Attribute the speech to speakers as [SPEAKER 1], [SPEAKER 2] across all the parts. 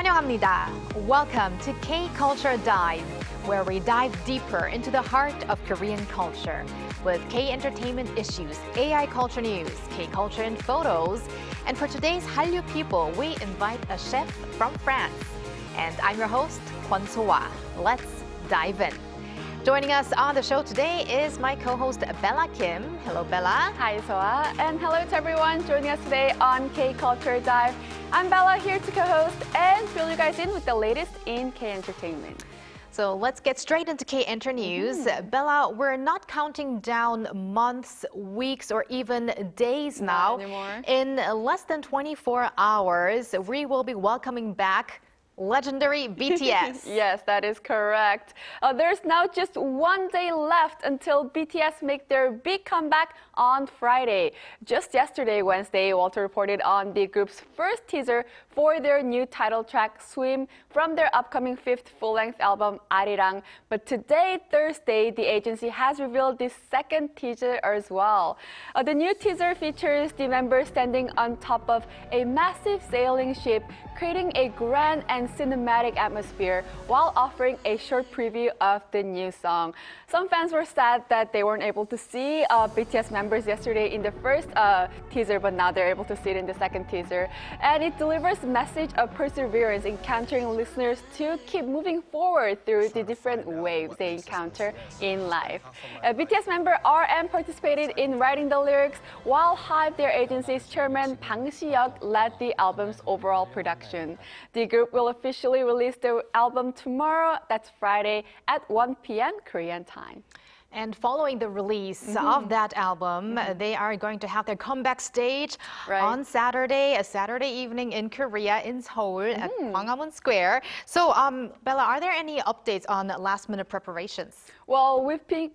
[SPEAKER 1] 환영합니다. Welcome to K-Culture Dive, where we dive deeper into the heart of Korean culture with K-entertainment issues, AI culture news, K-culture and photos. And for today's Hallyu People, we invite a chef from France. And I'm your host, Kwon-soa. Let's dive in. Joining us on the show today is my co-host Bella Kim. Hello, Bella.
[SPEAKER 2] Hi, Soa. And hello to everyone joining us today on K-Culture Dive. I'm Bella, here to co-host and fill you guys in with the latest in K-entertainment.
[SPEAKER 1] So let's get straight into K-Enter News. Bella, we're not counting down months, weeks, or even days now.
[SPEAKER 2] Not anymore.
[SPEAKER 1] In less than 24 hours, we will be welcoming back legendary BTS.
[SPEAKER 2] Yes, that is correct. There's now just one day left until BTS make their big comeback on Friday. Just yesterday, Wednesday, Walter reported on the group's first teaser for their new title track, Swim, from their upcoming fifth full-length album, Arirang. But today, Thursday, the agency has revealed the second teaser as well. The new teaser features the members standing on top of a massive sailing ship, creating a grand and cinematic atmosphere while offering a short preview of the new song. Some fans were sad that they weren't able to see BTS members yesterday in the first teaser, but now they're able to see it in the second teaser. And it delivers a message of perseverance, encountering listeners to keep moving forward through the different waves they encounter in life. BTS member RM participated in writing the lyrics, while HYBE, their agency's chairman Bang Si-hyuk, led the album's overall production. The group will officially release the album tomorrow, that's Friday, at 1 p.m. Korean time.
[SPEAKER 1] And following the release of that album, they are going to have their comeback stage on Saturday, a Saturday evening in Korea, in Seoul, at Gwanghwamun Square. So, Bella, are there any updates on last-minute preparations?
[SPEAKER 2] Well,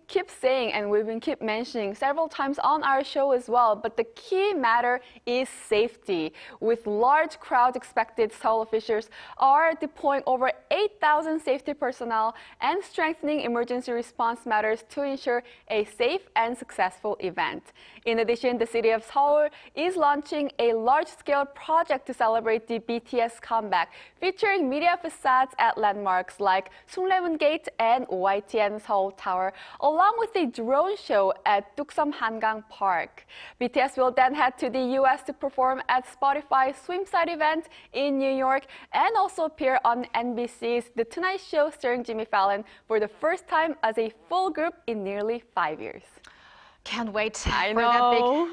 [SPEAKER 2] keep saying and we've been keep mentioning several times on our show as well, but the key matter is safety. With large crowds expected, Seoul officials are deploying over 8,000 safety personnel and strengthening emergency response matters to ensure a safe and successful event. In addition, the city of Seoul is launching a large-scale project to celebrate the BTS comeback, featuring media facades at landmarks like Sunglaemun Gate and YTN Seoul Tower, along with a drone show at Duksum Hangang Park. BTS will then head to the U.S. to perform at Spotify's Swimside event in New York and also appear on NBC's The Tonight Show starring Jimmy Fallon for the first time as a full group in nearly 5 years.
[SPEAKER 1] Can't wait for
[SPEAKER 2] know.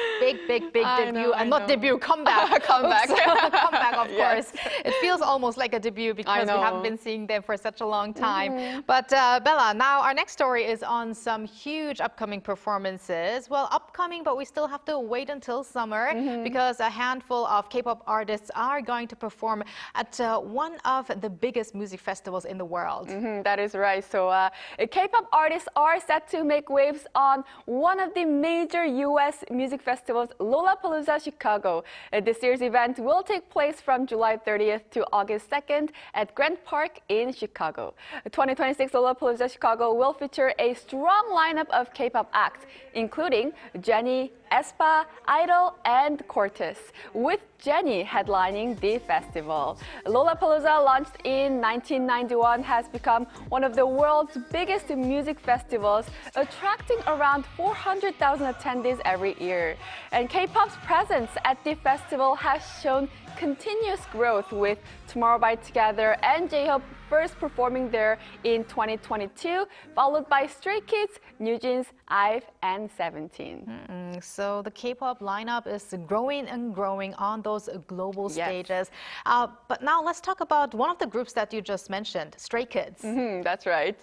[SPEAKER 1] that big debut. And not debut, comeback.
[SPEAKER 2] Comeback.
[SPEAKER 1] Comeback, of
[SPEAKER 2] Yes.
[SPEAKER 1] course. It feels almost like a debut because we haven't been seeing them for such a long time. But Bella, now our next story is on some huge upcoming performances. Well, upcoming, but we still have to wait until summer because a handful of K-pop artists are going to perform at one of the biggest music festivals in the world.
[SPEAKER 2] That is right. So K-pop artists are set to make waves on one of the major U.S. music festivals, Lollapalooza Chicago. This year's event will take place from July 30th to August 2nd at Grant Park in Chicago. 2026 Lollapalooza Chicago will feature a strong lineup of K-pop acts, including Jennie, aespa, Idol, and Cortez, with Jennie headlining the festival. Lollapalooza, launched in 1991, has become one of the world's biggest music festivals, attracting around 400,000 attendees every year. And K-pop's presence at the festival has shown continuous growth, with Tomorrow by Together and J-Hope first performing there in 2022, followed by Stray Kids, NewJeans, IVE, and 17.
[SPEAKER 1] So the K-pop lineup is growing and growing on those global stages. But now let's talk about one of the groups that you just mentioned, Stray Kids.
[SPEAKER 2] That's right.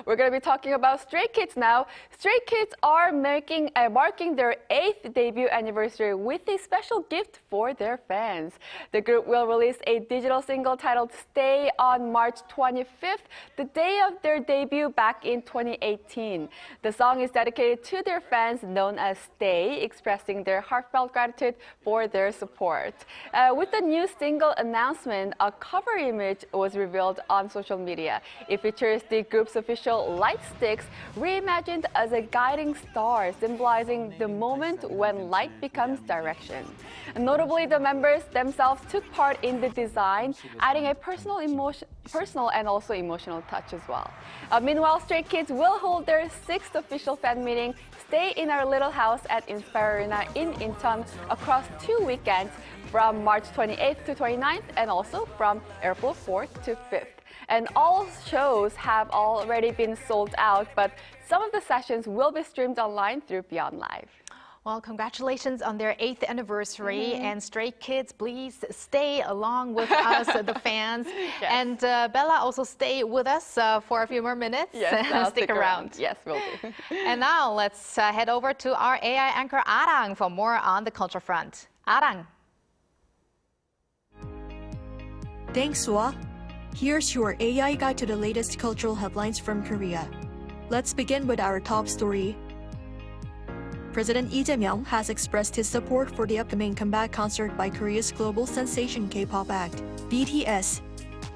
[SPEAKER 2] We're going to be talking about Stray Kids now. Stray Kids are marking their 8th debut anniversary with a special gift for their fans. The group will release a digital single titled Stay on March 25th, the day of their debut back in 2018. The song is dedicated to their fans known as Stay, expressing their heartfelt gratitude for their support. With the new single announcement, a cover image was revealed on social media. It features the group's official light sticks reimagined as a guiding star, symbolizing the moment when light becomes direction. And notably, the members themselves took part in the design, adding a personal and also emotional touch as well. Meanwhile, Stray Kids will hold their 6th official fan meeting, Stay in Our Little House at Inspire Arena in Incheon across 2 weekends from March 28th to 29th and also from April 4th to 5th. And all shows have already been sold out, but some of the sessions will be streamed online through Beyond Live.
[SPEAKER 1] Well, congratulations on their 8th anniversary. And Stray Kids, please stay along with us, the fans.
[SPEAKER 2] Yes.
[SPEAKER 1] And Bella, also stay with us for a few more minutes.
[SPEAKER 2] Yes, I'll
[SPEAKER 1] stick around.
[SPEAKER 2] Yes, we'll do.
[SPEAKER 1] And now let's head over to our AI anchor, Arirang, for more on the culture front. Arirang.
[SPEAKER 3] Thanks, Swa. Here's your AI guide to the latest cultural headlines from Korea. Let's begin with our top story. President Lee Jae-myung has expressed his support for the upcoming comeback concert by Korea's global sensation K-pop act, BTS.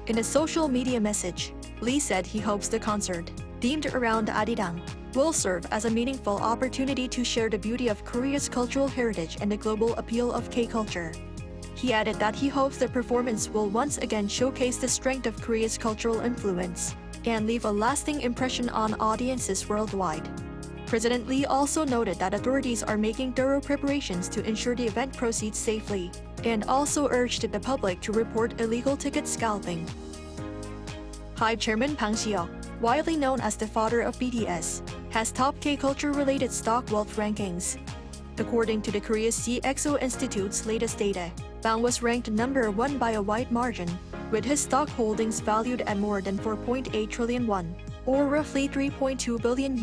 [SPEAKER 3] In a social media message, Lee said he hopes the concert, themed around Arirang, will serve as a meaningful opportunity to share the beauty of Korea's cultural heritage and the global appeal of K-culture. He added that he hopes the performance will once again showcase the strength of Korea's cultural influence and leave a lasting impression on audiences worldwide. President Lee also noted that authorities are making thorough preparations to ensure the event proceeds safely, and also urged the public to report illegal ticket scalping. HYBE chairman Bang Si-hyuk, widely known as the father of BTS, has top K-culture-related stock wealth rankings. According to the Korea CXO Institute's latest data, Bang was ranked number 1 by a wide margin, with his stock holdings valued at more than 4.8 trillion won, or roughly $3.2 billion.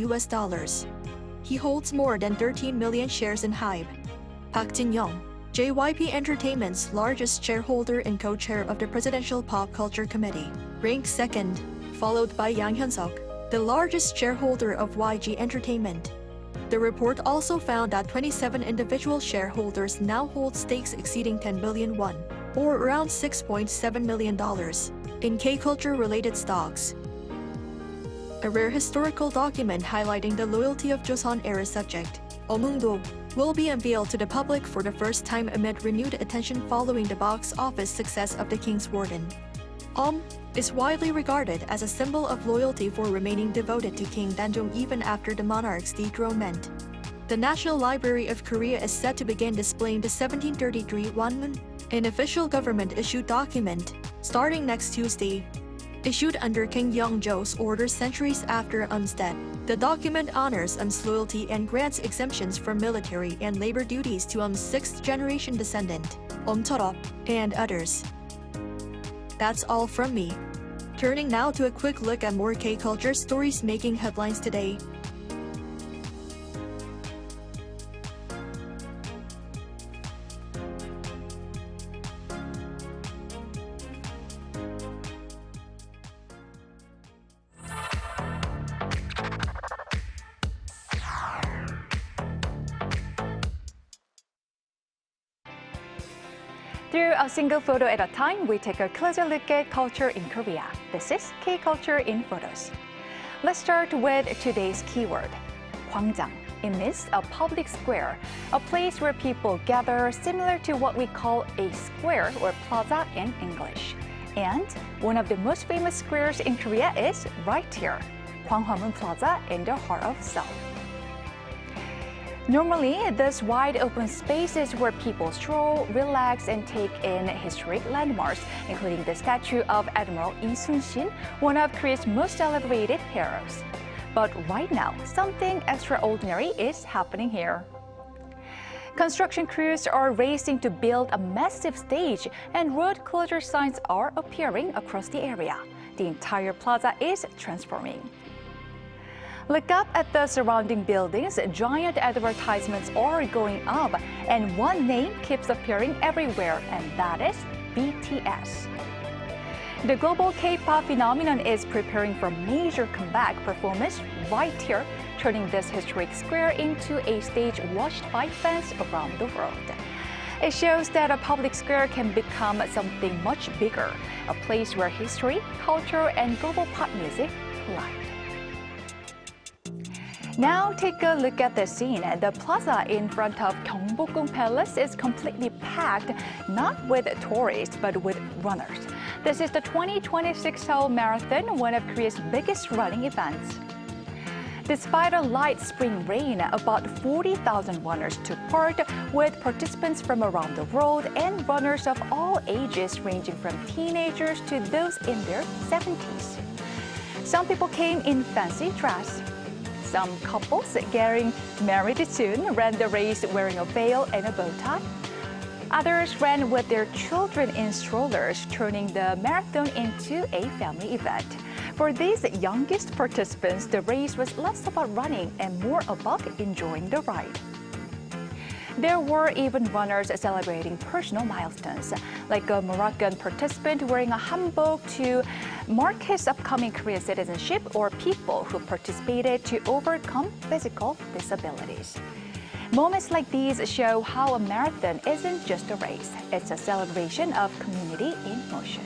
[SPEAKER 3] He holds more than 13 million shares in HYBE. Park Jin-young, JYP Entertainment's largest shareholder and co-chair of the Presidential Pop Culture Committee, ranked second, followed by Yang Hyun-suk, the largest shareholder of YG Entertainment. The report also found that 27 individual shareholders now hold stakes exceeding 10 billion won, or around $6.7 million, in K-culture-related stocks. A rare historical document highlighting the loyalty of Joseon-era subject, Omungdo, will be unveiled to the public for the first time amid renewed attention following the box office success of The King's Warden. Is widely regarded as a symbol of loyalty for remaining devoted to King Danjong even after the monarch's dethronement. The National Library of Korea is set to begin displaying the 1733 Gwanghwamun, an official government-issued document, starting next Tuesday. Issued under King Yeongjo's order centuries after death, the document honors loyalty and grants exemptions from military and labor duties to 6th-generation descendant, Cheol-up, and others. That's all from me. Turning now to a quick look at more K-culture stories making headlines today.
[SPEAKER 4] Through a single photo at a time, we take a closer look at culture in Korea. This is K-Culture in Photos. Let's start with today's keyword, 광장. It means a public square, a place where people gather similar to what we call a square or plaza in English. And one of the most famous squares in Korea is right here, Gwanghwamun Plaza in the heart of Seoul. Normally, these wide open spaces where people stroll, relax, and take in historic landmarks, including the statue of Admiral Lee Sun-shin, one of Korea's most celebrated heroes. But right now, something extraordinary is happening here. Construction crews are racing to build a massive stage, and road closure signs are appearing across the area. The entire plaza is transforming. Look up at the surrounding buildings. Giant advertisements are going up, and one name keeps appearing everywhere, and that is BTS. The global K-pop phenomenon is preparing for major comeback performance right here, turning this historic square into a stage watched by fans around the world. It shows that a public square can become something much bigger, a place where history, culture, and global pop music collide. Now take a look at the scene. The plaza in front of Gwanghwamun Palace is completely packed, not with tourists, but with runners. This is the 2026 Seoul Marathon, one of Korea's biggest running events. Despite a light spring rain, about 40,000 runners took part, with participants from around the world and runners of all ages ranging from teenagers to those in their 70s. Some people came in fancy dress. Some couples getting married soon ran the race wearing a veil and a bow tie. Others ran with their children in strollers, turning the marathon into a family event. For these youngest participants, the race was less about running and more about enjoying the ride. There were even runners celebrating personal milestones, like a Moroccan participant wearing a hanbok to mark his upcoming Korean citizenship, or people who participated to overcome physical disabilities. Moments like these show how a marathon isn't just a race, it's a celebration of community in motion.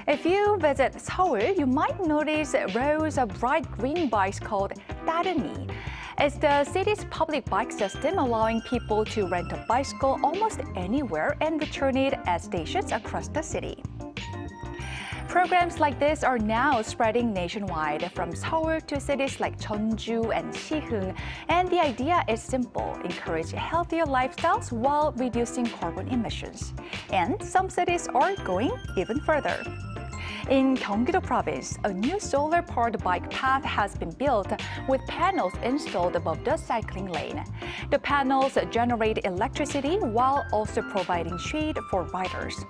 [SPEAKER 4] If you visit Seoul, you might notice rows of bright green bikes called 따르니. It's the city's public bike system, allowing people to rent a bicycle almost anywhere and return it at stations across the city. Programs like this are now spreading nationwide, from Seoul to cities like Jeonju and Siheung, and the idea is simple: encourage healthier lifestyles while reducing carbon emissions. And some cities are going even further. In Gyeonggi-do Province, a new solar-powered bike path has been built with panels installed above the cycling lane. The panels generate electricity while also providing shade for riders.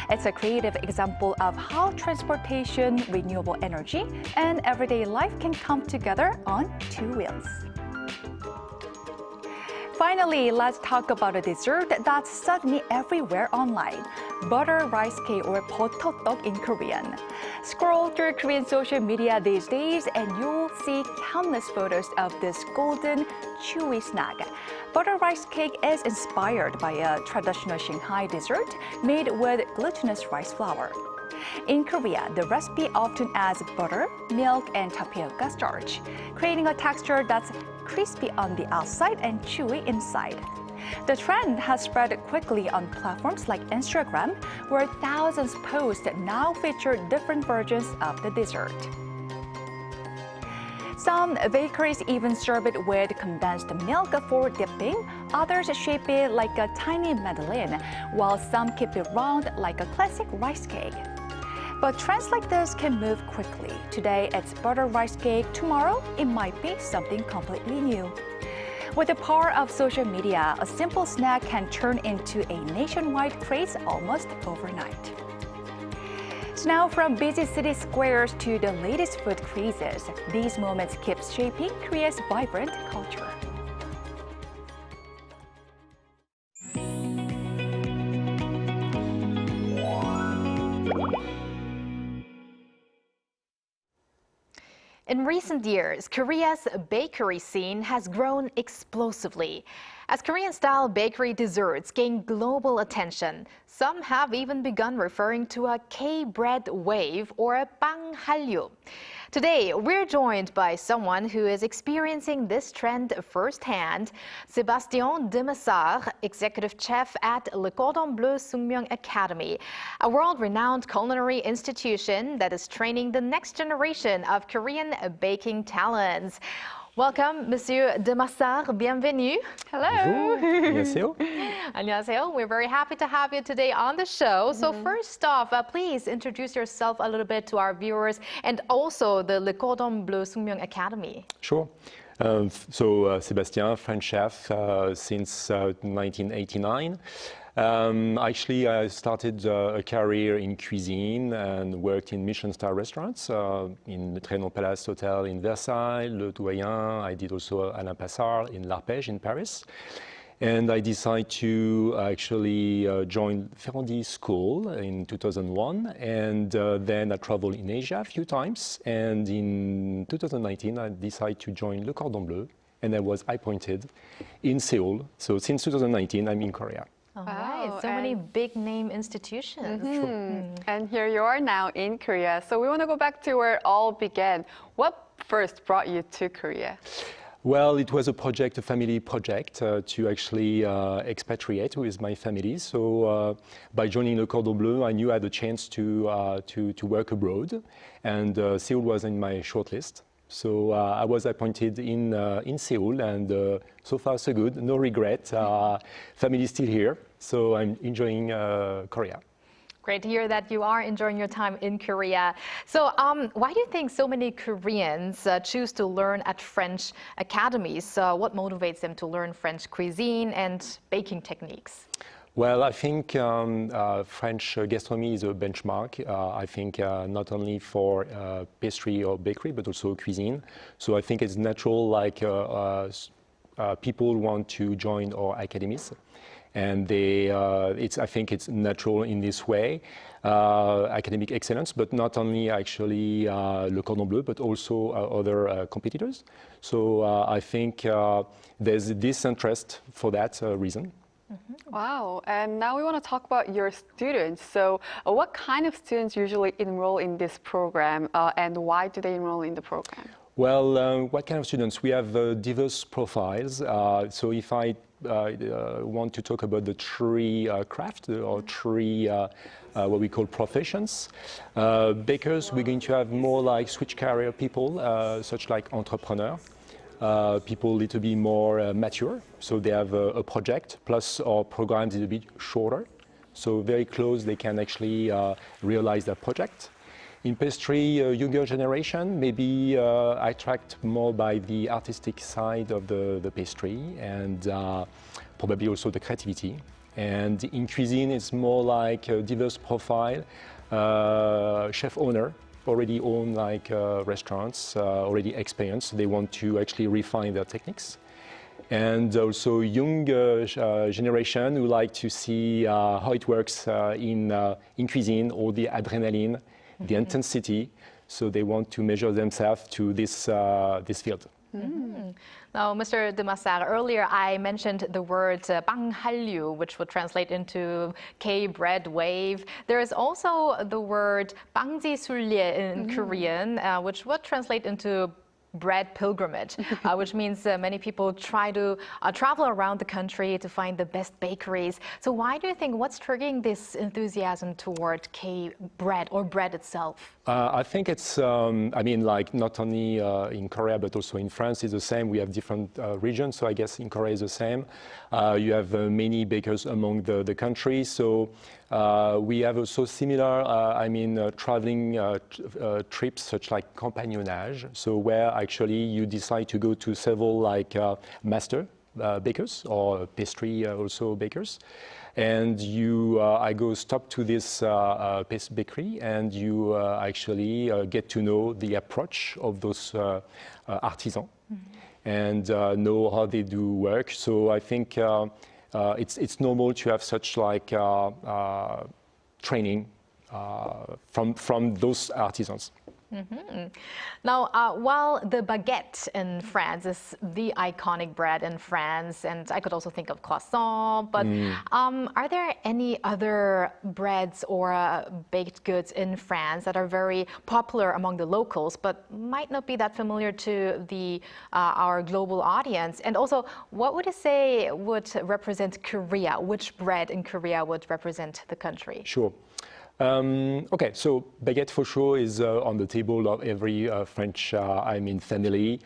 [SPEAKER 4] It's a creative example of how transportation, renewable energy, and everyday life can come together on two wheels. Finally, let's talk about a dessert that's suddenly everywhere online: butter rice cake, or 버터떡 in Korean. Scroll through Korean social media these days and you'll see countless photos of this golden, chewy snack. Butter rice cake is inspired by a traditional Shanghai dessert made with glutinous rice flour. In Korea, the recipe often adds butter, milk, and tapioca starch, creating a texture that's crispy on the outside and chewy inside. The trend has spread quickly on platforms like Instagram, where thousands of posts now feature different versions of the dessert. Some bakeries even serve it with condensed milk for dipping, others shape it like a tiny madeleine, while some keep it round like a classic rice cake. But trends like this can move quickly. Today, it's butter rice cake. Tomorrow, it might be something completely new. With the power of social media, a simple snack can turn into a nationwide craze almost overnight. So now, from busy city squares to the latest food crazes, these moments keep shaping Korea's vibrant culture.
[SPEAKER 1] In recent years, Korea's bakery scene has grown explosively. As Korean-style bakery desserts gain global attention, some have even begun referring to a K-bread wave, or a 빵 Hallyu. Today, we're joined by someone who is experiencing this trend firsthand, Sébastien Demassard, executive chef at Le Cordon Bleu Academy, a world-renowned culinary institution that is training the next generation of Korean baking talents. Welcome, Monsieur Demassard. Bienvenue.
[SPEAKER 2] Hello.
[SPEAKER 5] 안녕하세요.
[SPEAKER 1] 안녕하세요. We're very happy to have you today on the show. So first off, please introduce yourself a little bit to our viewers and also the Le Cordon Bleu Academy.
[SPEAKER 5] Sure. Sébastien, French chef since 1989. Actually, I started a career in cuisine and worked in Michelin-star restaurants in the Trénon Palace Hotel in Versailles, Le Doyen. I did also Alain Passard in L'Arpège in Paris. And I decided to actually join Ferrandi School in 2001, and then I traveled in Asia a few times, and in 2019 I decided to join Le Cordon Bleu, and I was appointed in Seoul. So since 2019 I'm in Korea.
[SPEAKER 1] All right, so many big name institutions.
[SPEAKER 2] And here you are now in Korea. So we want to go back to where it all began. What first brought you to Korea?
[SPEAKER 5] Well, it was a project, a family project, to actually expatriate with my family. So by joining Le Cordon Bleu, I knew I had a chance to work abroad, and Seoul was in my shortlist. So I was appointed in Seoul, and so far so good, no regret. Family is still here, so I'm enjoying Korea.
[SPEAKER 1] Great to hear that you are enjoying your time in Korea. So why do you think so many Koreans choose to learn at French academies? What motivates them to learn French cuisine and baking techniques?
[SPEAKER 5] Well, I think French gastronomy is a benchmark. I think not only for pastry or bakery, but also cuisine. So I think it's natural, like people want to join our academies. And I think it's natural in this way, academic excellence, but not only actually Le Cordon Bleu, but also other competitors. So I think there's this interest for that reason.
[SPEAKER 2] Wow, and now we want to talk about your students. So what kind of students usually enroll in this program, and why do they enroll in the program?
[SPEAKER 5] Well, what kind of students? We have diverse profiles. So if I want to talk about the three craft or three what we call professions, bakers, we're going to have more like switch career people, such like entrepreneur. People a little bit more mature, so they have a project, plus our programs is a bit shorter, so very close, they can actually realize their project. In pastry, younger generation, maybe attract more by the artistic side of the pastry, and probably also the creativity. And in cuisine, it's more like a diverse profile, chef owner, already own like restaurants, already experienced. They want to actually refine their techniques. And also young generation who like to see how it works in cuisine, all the adrenaline, the intensity. So they want to measure themselves to this field.
[SPEAKER 1] Now, Mr. De Massard, earlier I mentioned the word bang Hallyu, which would translate into K-bread wave. There is also the word bangji sulye in Korean, which would translate into bread pilgrimage, which means many people try to travel around the country to find the best bakeries. So why do you think, what's triggering this enthusiasm toward K-bread or bread itself?
[SPEAKER 5] I think it's, I mean, like not only in Korea, but also in France is the same. We have different regions, so I guess in Korea is the same. You have many bakers among the country, so we have also similar, traveling trips such like compagnonnage, so where actually you decide to go to several like master bakers or pastry also bakers. And I go stop to this bakery, and you actually get to know the approach of those artisans and know how they do work. So I think it's normal to have such like training from those artisans.
[SPEAKER 1] Now, while the baguette in France is the iconic bread in France, and I could also think of croissant, but are there any other breads or baked goods in France that are very popular among the locals, but might not be that familiar to our global audience? And also, what would you say would represent Korea? Which bread in Korea would represent the country?
[SPEAKER 5] Sure. Okay, so baguette for sure is on the table of every French, family,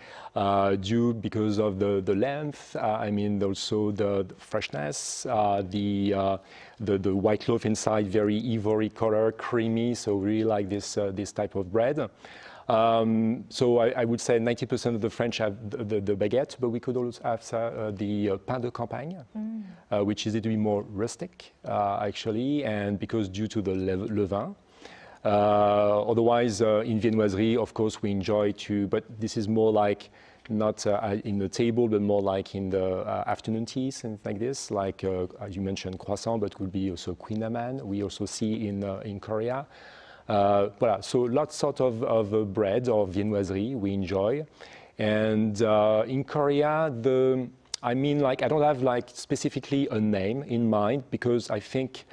[SPEAKER 5] due because of the length, also the freshness, the white loaf inside, very ivory color, creamy, so really like this type of bread. So I would say 90% of the French have the baguette, but we could also have the pain de campagne, which is a little bit more rustic, actually, and because due to the levain. Otherwise, in viennoiserie, of course, we enjoy but this is more like not in the table, but more like in the afternoon teas and like this, like as you mentioned, croissant, but could be also quinnaman. We also see in Korea. Voilà, so lots sort of bread or viennoiserie we enjoy. And in Korea, I mean, like, I don't have like specifically a name in mind because I think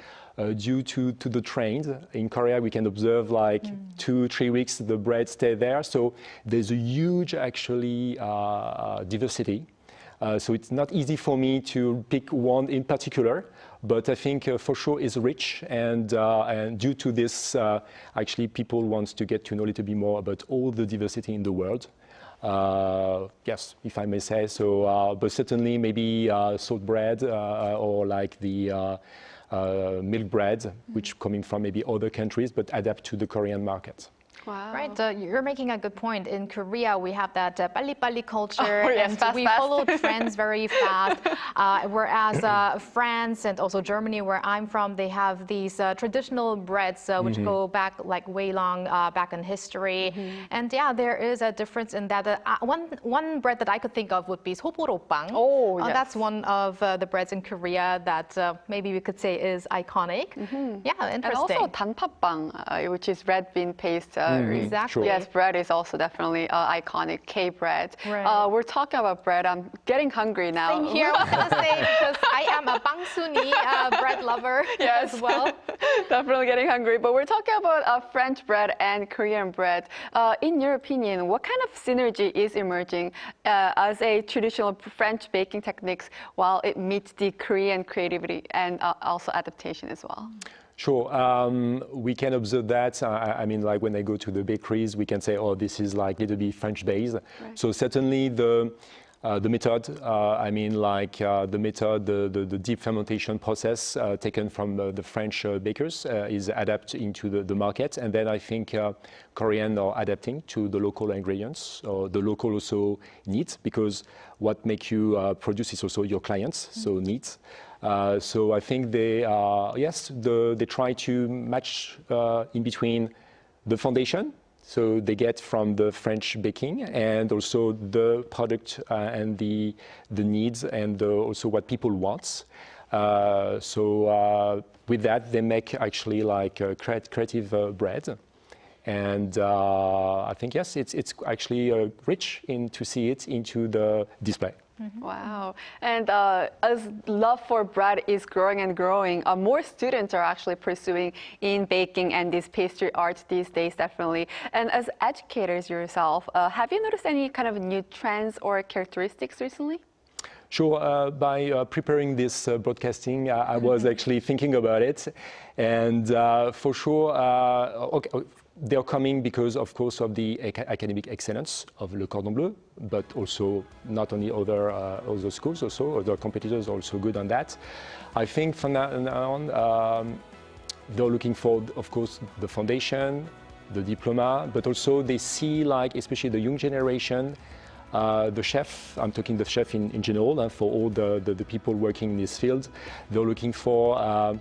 [SPEAKER 5] due to the trend in Korea, we can observe like 2-3 weeks the bread stay there. So there's a huge actually diversity. So it's not easy for me to pick one in particular, but I think for sure is rich, and due to this, actually people want to get to know a little bit more about all the diversity in the world. Yes, if I may say so, but certainly maybe salt bread or like the milk bread, which coming from maybe other countries, but adapt to the Korean market.
[SPEAKER 2] Wow.
[SPEAKER 1] Right, you're making a good point. In Korea, we have that 빨리빨리 culture,
[SPEAKER 2] yes,
[SPEAKER 1] and
[SPEAKER 2] fast,
[SPEAKER 1] we
[SPEAKER 2] fast.
[SPEAKER 1] follow trends very fast. Whereas France and also Germany, where I'm from, they have these traditional breads which go back like way long back in history. And yeah, there is a difference in that. One bread that I could think of would be 소보로빵.
[SPEAKER 2] Oh, yes.
[SPEAKER 1] That's one of the breads in Korea that maybe we could say is iconic. Yeah, interesting.
[SPEAKER 2] And also 단팥빵, which is red bean paste.
[SPEAKER 1] Exactly.
[SPEAKER 2] Yes, bread is also definitely iconic. K bread.
[SPEAKER 1] Right.
[SPEAKER 2] We're talking about bread. I'm getting hungry now.
[SPEAKER 1] Same here, I was going to say, because I am a bangsuni bread lover
[SPEAKER 2] Yes.
[SPEAKER 1] as well.
[SPEAKER 2] Definitely getting hungry. But we're talking about French bread and Korean bread. In your opinion, what kind of synergy is emerging as a traditional French baking techniques while it meets the Korean creativity and also adaptation as well?
[SPEAKER 5] Sure, we can observe that. I mean, like when I go to the bakeries, we can say, oh, this is like a little bit French based. Right. So certainly the method, I mean, like the method, the deep fermentation process taken from the French bakers is adapted into the market. And then I think Korean are adapting to the local ingredients or the local also needs, because what makes you produce is also your clients, so needs. So I think they try to match in between the foundation, so they get from the French baking, and also the product and the needs, and also what people want. So with that, they make actually like creative bread. And I think, yes, it's actually rich to see it into the display.
[SPEAKER 2] Wow. And as love for bread is growing and growing, more students are actually pursuing in baking and this pastry art these days, definitely. And as educators yourself, have you noticed any kind of new trends or characteristics recently?
[SPEAKER 5] Sure. By preparing this broadcasting, I was actually thinking about it. And for sure, they're coming because, of course, of the academic excellence of Le Cordon Bleu, but also not only other schools, also other competitors are also good on that. I think from now on, they're looking for, of course, the foundation, the diploma, but also they see, like, especially the young generation, the chef, I'm talking the chef in general, for all the people working in this field, they're looking for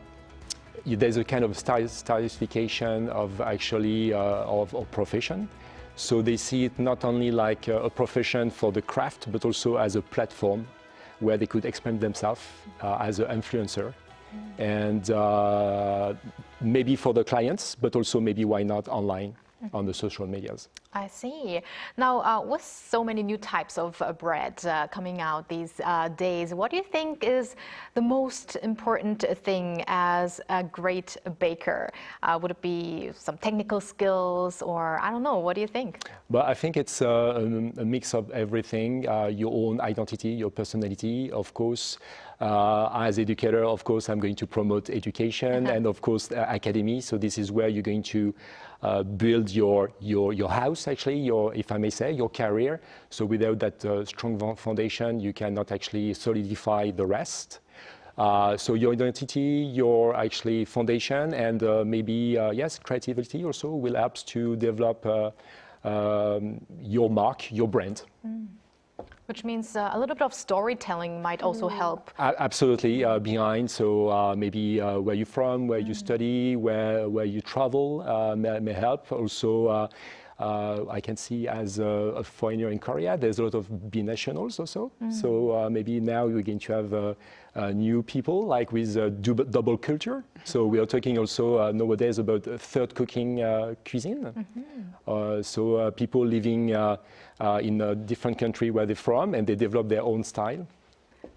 [SPEAKER 5] there's a kind of stylification of actually of profession. So they see it not only like a profession for the craft, but also as a platform where they could expand themselves as an influencer. And maybe for the clients, but also maybe why not online on the social medias.
[SPEAKER 1] I see. Now, with so many new types of bread coming out these days, what do you think is the most important thing as a great baker? Would it be some technical skills, or I don't know, what do you think?
[SPEAKER 5] Well, I think it's a mix of everything, your own identity, your personality, of course. As educator, of course, I'm going to promote education and, of course, academy. So this is where you're going to build your house, actually, if I may say, your career. So without that strong foundation, you cannot actually solidify the rest. So your identity, your actually foundation, and maybe, yes, creativity also will help to develop your mark, your brand.
[SPEAKER 1] Which means a little bit of storytelling might also help.
[SPEAKER 5] Absolutely, behind. So maybe where you're from, where you study, where you travel may help. Also, I can see as a foreigner in Korea, there's a lot of binationals also. So maybe now we're going to have new people like with double culture. So we are talking also nowadays about third cooking cuisine. So people living in a different country where they're from and they develop their own style.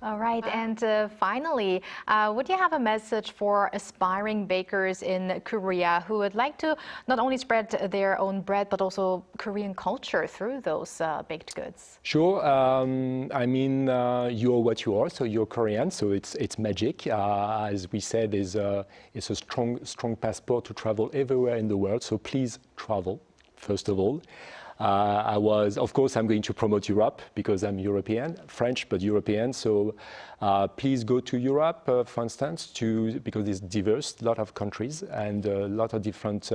[SPEAKER 1] All right, and finally, would you have a message for aspiring bakers in Korea who would like to not only spread their own bread, but also Korean culture through those baked goods?
[SPEAKER 5] Sure. I mean, you're what you are, so you're Korean, so it's magic. As we said, it's a strong passport to travel everywhere in the world, so please travel, first of all. Of course, I'm going to promote Europe because I'm European, French, but European. So please go to Europe, for instance, because it's diverse, a lot of countries and a lot of different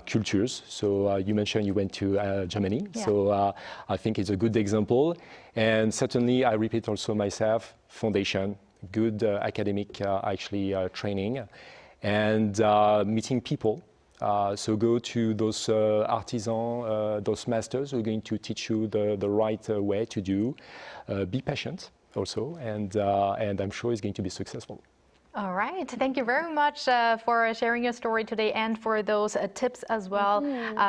[SPEAKER 5] cultures. So you mentioned you went to Germany. Yeah. So I think it's a good example. And certainly, I repeat also myself, foundation, good academic training and meeting people. So go to those artisans, those masters who are going to teach you the right way to do. Be patient also, and I'm sure it's going to be successful.
[SPEAKER 1] All right. Thank you very much for sharing your story today and for those tips as well,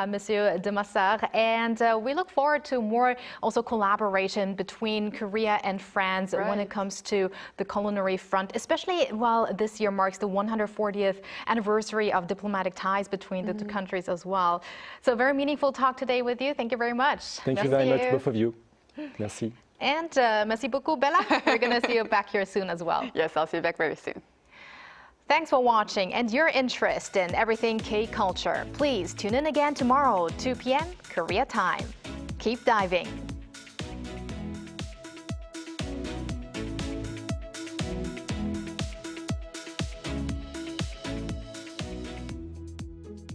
[SPEAKER 1] Monsieur de Massard. And we look forward to more also collaboration between Korea and France when it comes to the culinary front, especially while this year marks the 140th anniversary of diplomatic ties between the two countries as well. So very meaningful talk today with you. Thank you very much.
[SPEAKER 5] Thank you very much, both of you. Merci.
[SPEAKER 1] And merci beaucoup, Bella. We're going to see you back here soon as well.
[SPEAKER 2] Yes, I'll see you back very soon.
[SPEAKER 1] Thanks for watching and your interest in everything K-culture. Please tune in again tomorrow, 2 p.m. Korea time. Keep diving.